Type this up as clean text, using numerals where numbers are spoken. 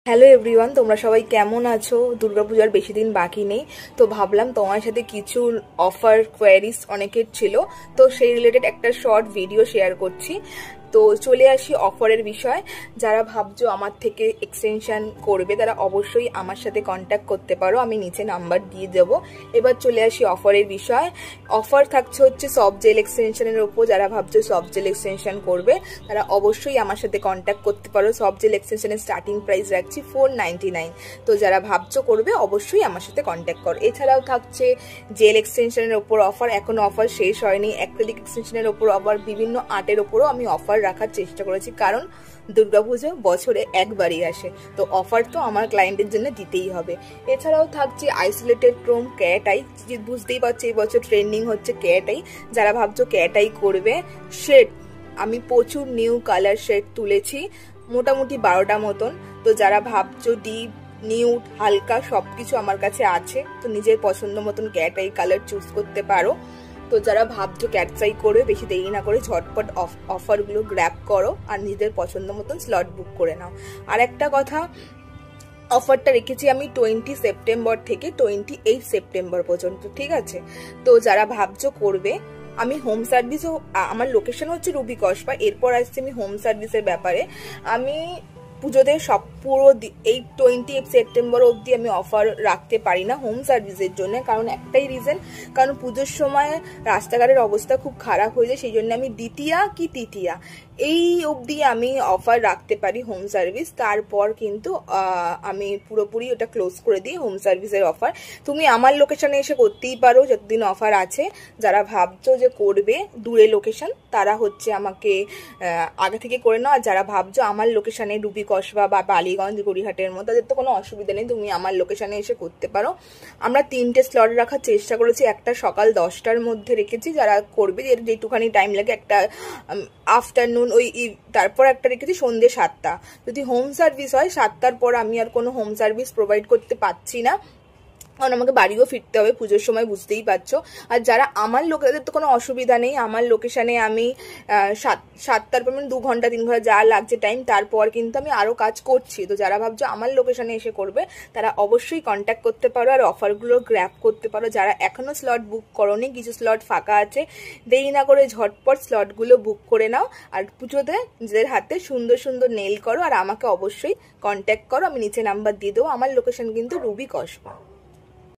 Hello everyone, তোমরা সবাই কেমন আছো? দুর্গাপূজার বেশি দিন বাকি নেই, তো ভাবলাম তোমার সাথে কিছু অফার কোয়ারিজ অনেকের ছিল, তো সেই রিলেটেড একটা শর্ট ভিডিও শেয়ার করছি। তো চলে আসি অফারের বিষয়। যারা ভাবছো আমার থেকে এক্সটেনশন করবে তারা অবশ্যই আমার সাথে কন্ট্যাক্ট করতে পারো, আমি নিচে নাম্বার দিয়ে দেবো। এবার চলে আসি অফারের বিষয়। অফার থাকছে হচ্ছে সফট জেল এক্সটেনশনের ওপর। যারা ভাবছো সফট জেল এক্সটেনশন করবে তারা অবশ্যই আমার সাথে কন্ট্যাক্ট করতে পারো। সফট জেল এক্সটেনশনের স্টার্টিং প্রাইস রাখছি 499। তো যারা ভাবছো করবে অবশ্যই আমার সাথে কন্ট্যাক্ট করো। এছাড়াও থাকছে জেল এক্সটেনশনের ওপর অফার, এখনো অফার শেষ হয়নি। অ্যাক্রিলিক এক্সটেনশনের ওপর আবার বিভিন্ন আর্টের ওপরও আমি অফার রাখার চেষ্টা করেছি, কারণ দুর্গাপুজো বছরে একবারই আসে, তো অফার তো আমার ক্লায়েন্টের জন্য দিতেই হবে। এছাড়াও থাকছে আইসোলেটেড ক্রোম ক্যাট আই, বুঝতেই পারছি এই বছর ট্রেন্ডিং হচ্ছে ক্যাট আই। যারা ভাবছো ক্যাট আই করবে, শেড আমি প্রচুর নিউ কালার শেড তুলেছি, মোটামুটি 12টা মতন। তো যারা ভাবছো ডিপ নিউড হালকা সবকিছু আমার কাছে আছে, তো নিজের পছন্দ মতন ক্যাট আই কালার চুজ করতে পারো। তো যারা ভাবছো ক্যাটসাই করবে, বেশি দেরি না করে ঝটপট অফারগুলো গ্র্যাব করো আর নিজের পছন্দ মতন স্লট বুক করে নাও। আর একটা কথা, অফারটা রেখেছি আমি 20 সেপ্টেম্বর থেকে 28 সেপ্টেম্বর পর্যন্ত, ঠিক আছে? তো যারা ভাবছো করবে, আমি হোম সার্ভিসও, আমার লোকেশন হচ্ছে রুবি কসবা। এরপর আসছে আমি হোম সার্ভিসের ব্যাপারে। আমি পুজোতে সব পুরো এই 28 সেপ্টেম্বর অবধি আমি অফার রাখতে পারি না হোম সার্ভিসের জন্য, কারণ একটাই রিজন, কারণ পুজোর সময় রাস্তাঘাটের অবস্থা খুব খারাপ হয়ে যায়, সেই জন্য আমি দ্বিতীয়া কি তৃতীয়া এই অবধি আমি অফার রাখতে পারি হোম সার্ভিস। তারপর কিন্তু আমি পুরোপুরি ওটা ক্লোজ করে দিই হোম সার্ভিসের অফার। তুমি আমার লোকেশনে এসে করতেই পারো যতদিন অফার আছে। যারা ভাবছো যে করবে দূরে লোকেশন, তারা হচ্ছে আমাকে আগে থেকে করে নাও। আর যারা ভাবছো আমার লোকেশনে রুবি কসবা বা বালিগঞ্জ গড়িহাটের মতো, তাদের তো কোনো অসুবিধা নেই, তুমি আমার লোকেশনে এসে করতে পারো। আমরা 3টে স্লট রাখার চেষ্টা করেছি, একটা সকাল 10টার মধ্যে রেখেছি যারা করবে, যেটুখানি টাইম লাগে, একটা আফটারনুন ওই, তারপর একটা রেখেছি সন্ধ্যে 7টা। যদি হোম সার্ভিস হয় 7টার পর আমি আর কোনো হোম সার্ভিস প্রোভাইড করতে পারছি না, কারণ আমাকে বাড়িও ফিরতে হবে পুজোর সময়, বুঝতেই পারছো। আর যারা আমার তাদের তো কোনো অসুবিধা নেই, আমার লোকেশানে আমি 7টার পর 2 ঘন্টা 3 ঘন্টা যা লাগছে টাইম, তারপর কিন্তু আমি আরও কাজ করছি। তো যারা ভাবছো আমার লোকেশানে এসে করবে তারা অবশ্যই কন্ট্যাক্ট করতে পারো আর অফারগুলো গ্র্যাব করতে পারো। যারা এখনও স্লট বুক করোনি, কিছু স্লট ফাঁকা আছে, দেরি না করে ঝটপট স্লটগুলো বুক করে নাও। আর পুজোতে নিজেদের হাতে সুন্দর সুন্দর নেল করো আর আমাকে অবশ্যই কন্ট্যাক্ট করো, আমি নিচে নাম্বার দিয়ে দেবো। আমার লোকেশন কিন্তু রুবি কসবা।